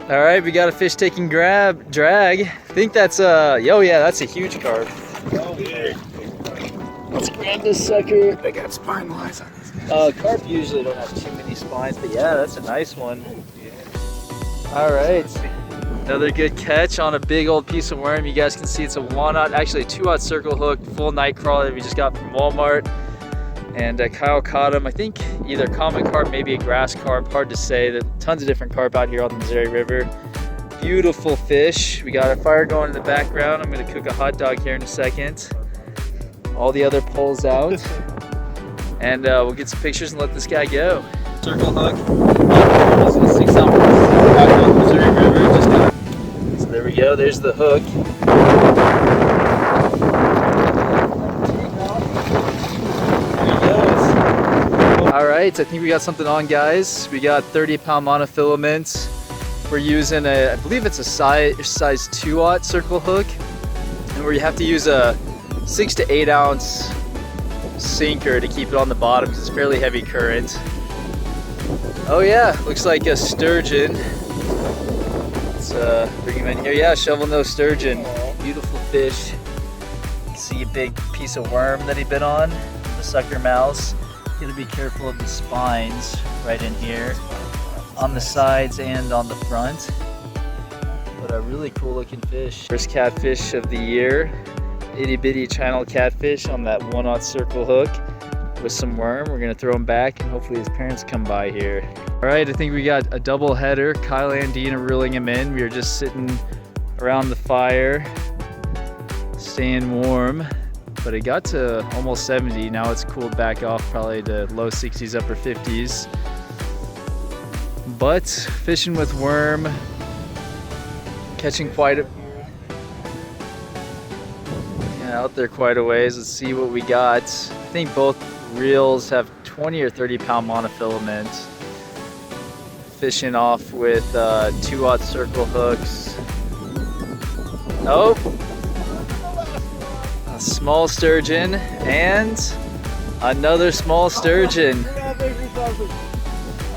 All right, we got a fish taking drag. I think that's oh yeah, that's a huge carp. Oh, yeah. Let's grab this sucker. They got spine lines on this. Carp usually don't have too many spines, but yeah, that's a nice one. All right, another good catch on a big old piece of worm. You guys can see it's a 1/0, actually a 2/0 circle hook, full night crawler we just got from Walmart. And Kyle caught him, I think either common carp, maybe a grass carp, hard to say. There's tons of different carp out here on the Missouri River. Beautiful fish. We got a fire going in the background. I'm gonna cook a hot dog here in a second. All the other poles out. And we'll get some pictures and let this guy go. Circle hook. This is a 6/0 back on the Missouri River. So there we go, there's the hook. All right, I think we got something on, guys. We got 30-pound monofilaments. We're using I believe it's a size 2/0 circle hook, and where you have to use a 6 to 8 ounce sinker to keep it on the bottom because it's fairly heavy current. Oh yeah, looks like a sturgeon. Let's bring him in here. Yeah, shovel nose sturgeon. Beautiful fish. You can see a big piece of worm that he bit on. The sucker mouths. Gotta be careful of the spines right in here, on the sides and on the front. But a really cool looking fish. First catfish of the year. Itty bitty channel catfish on that 1/0 circle hook with some worm. We're gonna throw him back and hopefully his parents come by here. All right, I think we got a double header. Kyle and Dean are reeling him in. We were just sitting around the fire, staying warm. But it got to almost 70. Now it's cooled back off probably to low 60s, upper 50s. But fishing with worm, catching quite a, yeah, out there quite a ways. Let's see what we got. I think both reels have 20 or 30-pound monofilament. Fishing off with 2/0 circle hooks. Oh. Small sturgeon and another small sturgeon.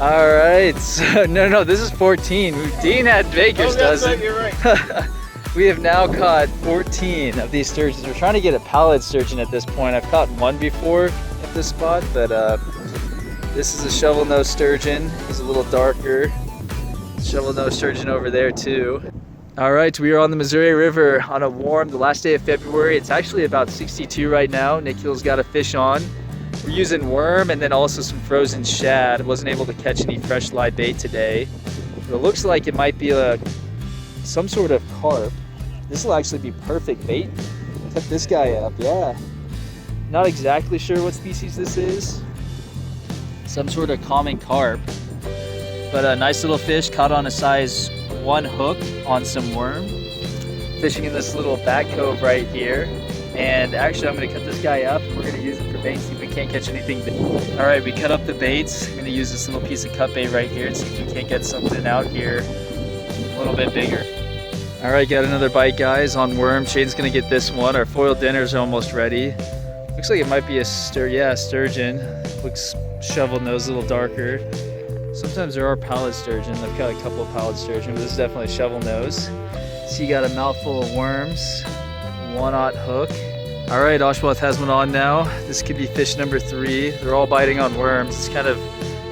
All right, so no, this is 14. Dean had Baker's dozen. You're right. We have now caught 14 of these sturgeons. We're trying to get a pallid sturgeon at this point. I've caught one before at this spot, but this is a shovel nose sturgeon. He's a little darker. Shovel nose sturgeon over there too. All right, we are on the Missouri River on a warm, the last day of February. It's actually about 62 right now. Nikhil's got a fish on. We're using worm and then also some frozen shad. I wasn't able to catch any fresh live bait today. But it looks like it might be some sort of carp. This will actually be perfect bait. Cut this guy up, yeah. Not exactly sure what species this is. Some sort of common carp. But a nice little fish caught on a size 1 hook on some worm. Fishing in this little back cove right here. And actually I'm gonna cut this guy up. We're gonna use it for bait, see if we can't catch anything big. All right, we cut up the baits. I'm gonna use this little piece of cut bait right here and see if we can't get something out here a little bit bigger. All right, got another bite, guys, on worm. Shane's gonna get this one. Our foiled dinner's almost ready. Looks like it might be a sturgeon. Looks shovel nose, a little darker. Sometimes there are pallid sturgeon. I've got a couple of pallid sturgeon, but this is definitely a shovel nose. So you got a mouthful of worms, 1/0 hook. All right, Oshwath has one on now. This could be fish number 3. They're all biting on worms. It's kind of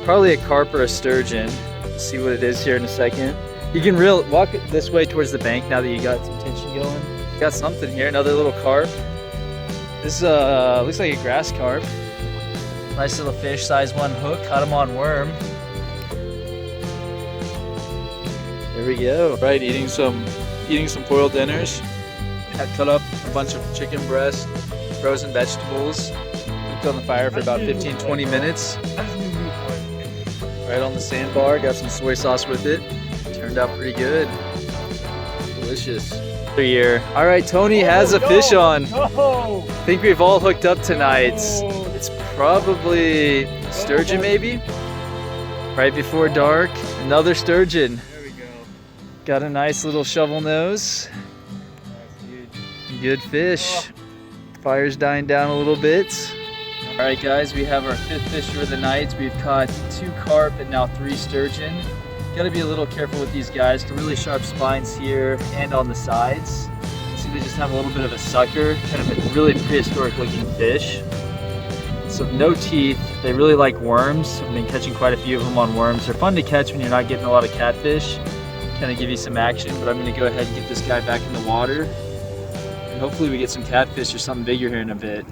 probably a carp or a sturgeon. See what it is here in a second. You can walk this way towards the bank now that you got some tension going. Got something here, another little carp. This looks like a grass carp. Nice little fish, size 1 hook. Caught him on worm. There we go. Right, eating some foiled dinners. Had cut up a bunch of chicken breast, frozen vegetables. Cooked on the fire for about 15-20 minutes. Right on the sandbar. Got some soy sauce with it. Turned out pretty good. Delicious. Here. All right, Tony has a fish on. I think we've all hooked up tonight. It's probably sturgeon, maybe. Right before dark, another sturgeon. Got a nice little shovel nose. Good fish. Fire's dying down a little bit. All right, guys, we have our 5th fish for the night. We've caught 2 carp and now 3 sturgeon. Gotta be a little careful with these guys. Got really sharp spines here and on the sides. See, they just have a little bit of a sucker, kind of a really prehistoric looking fish. So no teeth. They really like worms. I've been catching quite a few of them on worms. They're fun to catch when you're not getting a lot of catfish. Kind of give you some action, but I'm gonna go ahead and get this guy back in the water. And hopefully we get some catfish or something bigger here in a bit.